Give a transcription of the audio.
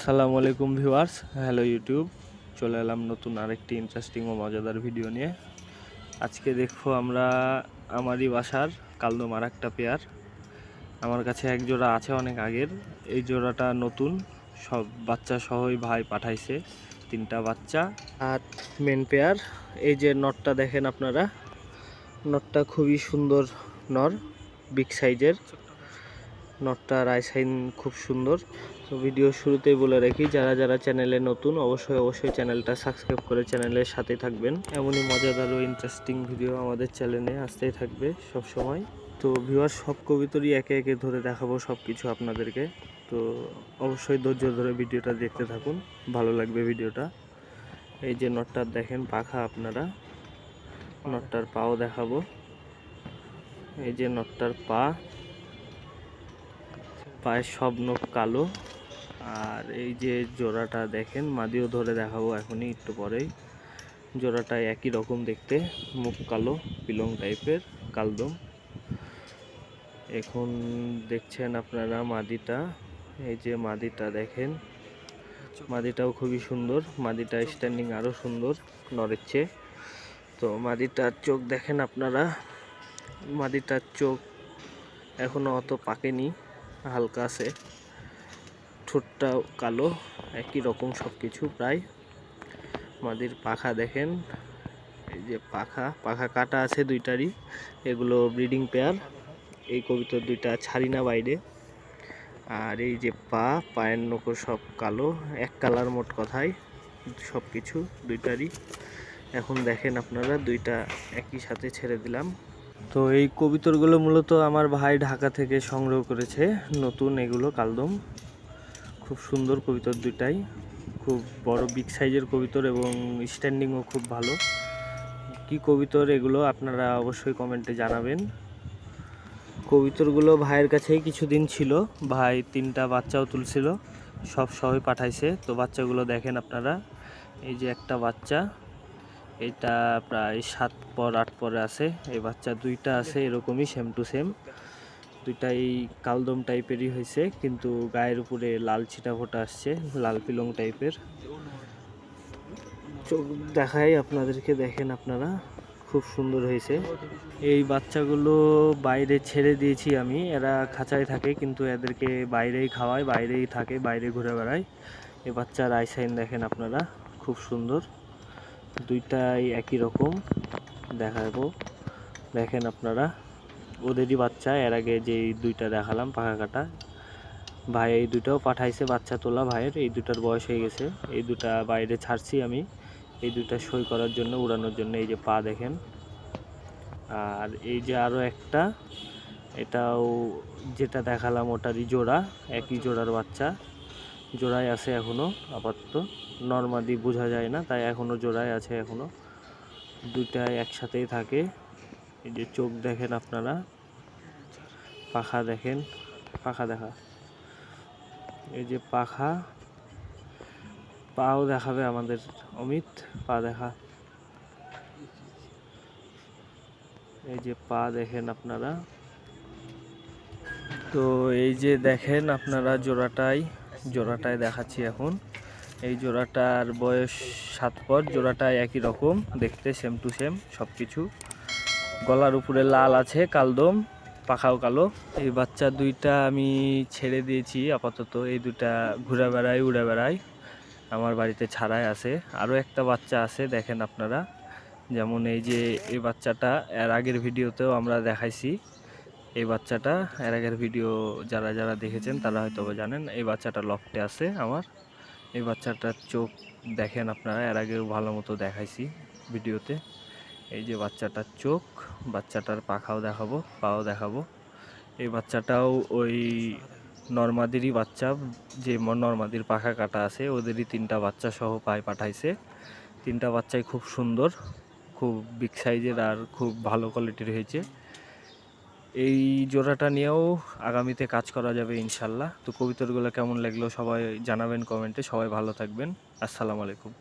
আসসালামু আলাইকুম viewers, hello YouTube. চলে এলাম নতুন আরেকটি ইন্টারেস্টিং ও মজাদার ভিডিও নিয়ে। আজকে দেখবো আমরা আমারই বাসার কালদম আর একটা পেয়ার। আমার কাছে এক জোড়া আছে অনেক আগের, এই জোড়াটা নতুন, সব বাচ্চা সহই ভাই পাঠাইছে, 3টা বাচ্চা আর মেন পেয়ার। এই যে নটটা দেখেন আপনারা, নটটা খুবই সুন্দর নর, বিগ সাইজের নটটার আইসাইন খুব সুন্দর। তো ভিডিও শুরুতেই বলে রাখি, যারা যারা চ্যানেলে নতুন অবশ্যই চ্যানেলটা সাবস্ক্রাইব করে চ্যানেলের সাথে থাকবেন। এমনই মজাদার ও ইন্টারেস্টিং ভিডিও আমাদের চ্যানেলে আসতেই থাকবে সব সময়। তো ভিউয়ার সব কবিতরই একে একে ধরে দেখাবো সব কিছু আপনাদেরকে, তো অবশ্যই ধৈর্য ধরে ভিডিওটা দেখতে থাকুন, ভালো লাগবে ভিডিওটা। এই যে নটটার দেখেন পাখা, আপনারা নটটার পাও দেখাবো। এই যে নটটার পায়ের সব নখ কালো। আর এই যে জোড়াটা দেখেন, মাদিও ধরে দেখাবো এখনই একটু পরেই। জোড়াটা একই রকম দেখতে, মুখ কালো, পিলং টাইপের কালদম। এখন দেখছেন আপনারা মাদিটা, এই যে মাদিটা দেখেন, মাদিটাও খুবই সুন্দর, মাদিটা স্ট্যান্ডিং আরও সুন্দর নরের চেয়ে। তো মাদিটার চোখ দেখেন আপনারা, মাদিটার চোখ এখনো অত পাকেনি, হালকা আছে, ঠোঁটটাও কালো, একই রকম সব কিছু প্রায়। মাদির পাখা দেখেন, এই যে পাখা কাটা আছে দুইটারই, এগুলো ব্রিডিং পেয়ার। এই কবিতর দুইটা ছাড়ি না বাইরে। আর এই যে পায়ের নখও সব কালো, এক কালার মোট কথায় সব কিছু দুইটারই। এখন দেখেন আপনারা, দুইটা একই সাথে ছেড়ে দিলাম। তো এই কবিতরগুলো মূলত আমার ভাই ঢাকা থেকে সংগ্রহ করেছে, নতুন এগুলো কালদম। খুব সুন্দর কবিতর দুইটাই, খুব বড় বিগ সাইজের কবিতর এবং স্ট্যান্ডিংও খুব ভালো। কি কবিতর এগুলো আপনারা অবশ্যই কমেন্টে জানাবেন। কবিতরগুলো ভাইয়ের কাছেই কিছুদিন ছিল, ভাই 3টা বাচ্চাও তুলছিল, সব সহই পাঠাইছে। তো বাচ্চাগুলো দেখেন আপনারা, এই যে একটা বাচ্চা, এটা প্রায় 7 পর 8 পরে আছে। এই বাচ্চা দুইটা আছে এরকমই সেম টু সেম, দুইটাই কালদম টাইপেরই হয়েছে, কিন্তু গায়ের উপরে লাল ছিটা ফোটা আসছে, লাল পিলং টাইপের। চোখ দেখাই আপনাদেরকে, দেখেন আপনারা, খুব সুন্দর হয়েছে। এই বাচ্চাগুলো বাইরে ছেড়ে দিয়েছি আমি, এরা খাঁচায় থাকে কিন্তু এদেরকে বাইরেই খাওয়ায়, বাইরেই থাকে, বাইরে ঘুরে বেড়ায়। এই বাচ্চার আইসাইন দেখেন আপনারা, খুব সুন্দর, দুইটাই একই রকম দেখাবো। দেখেন আপনারা, ওদেরই বাচ্চা, এর আগে যে দুইটা দেখালাম পাখা কাটা, ভাই এই দুটাও পাঠাইছে বাচ্চা তোলা ভাইয়ের। এই দুটার বয়স হয়ে গেছে, এই দুটা বাইরে ছাড়ছি আমি এই দুটা সই করার জন্য, উড়ানোর জন্য। এই যে পা দেখেন। আর এই যে আরও একটা, এটাও যেটা দেখালাম ওটারই জোড়া, একই জোড়ার বাচ্চা, জোড়ায় আছে এখনো আপাতত, নর্মাদি বোঝা যায় না তাই এখনো জোড়ায় আছে এখনো, দুইটাই একসাথেই থাকে। এই যে চোখ দেখেন আপনারা, পাখা দেখেন, পাখা দেখা, এই যে পাও দেখাবে আমাদের অমিত, পা দেখা, এই যে পা দেখেন আপনারা। তো এই যে দেখেন আপনারা, জোড়াটায় দেখাচ্ছি এখন। এই জোড়াটার বয়স 7 পর, জোড়াটায় একই রকম দেখতে, সেম টু সেম সব কিছু। গলার উপরে লাল আছে কালদম, পাখাও কালো। এই বাচ্চা দুইটা আমি ছেড়ে দিয়েছি আপাতত, এই দুটা ঘুরে বেড়ায়, উড়ে বেড়ায়, আমার বাড়িতে ছাড়াই আছে। আরও একটা বাচ্চা আছে দেখেন আপনারা, যেমন এই যে এই বাচ্চাটা এর আগের ভিডিওতেও আমরা দেখাইছি। এই বাচ্চাটা এর আগের ভিডিও যারা যারা দেখেছেন তারা হয়তো জানেন, এই বাচ্চাটা লফটে আছে আমার। এই বাচ্চাটার চোখ দেখেন আপনারা, এর আগেও ভালো মতো দেখাইছি ভিডিওতে। এই যে বাচ্চাটার চোখ, বাচ্চাটার পাখাও দেখাবো, পাও দেখাবো। এই বাচ্চাটাও ওই নর্মাদিরই বাচ্চা, যে নর্মাদির পাখা কাটা আছে ওদেরই 3টা বাচ্চা সহ পাঠাইছে। 3টা বাচ্চাই খুব সুন্দর, খুব বিগ সাইজের আর খুব ভালো কোয়ালিটির হয়েছে। এই জোড়াটা নিয়েও আগামীতে কাজ করা যাবে ইনশাল্লাহ। তো কবিতরগুলো কেমন লাগলো সবাই জানাবেন কমেন্টে। সবাই ভালো থাকবেন, আসসালামু আলাইকুম।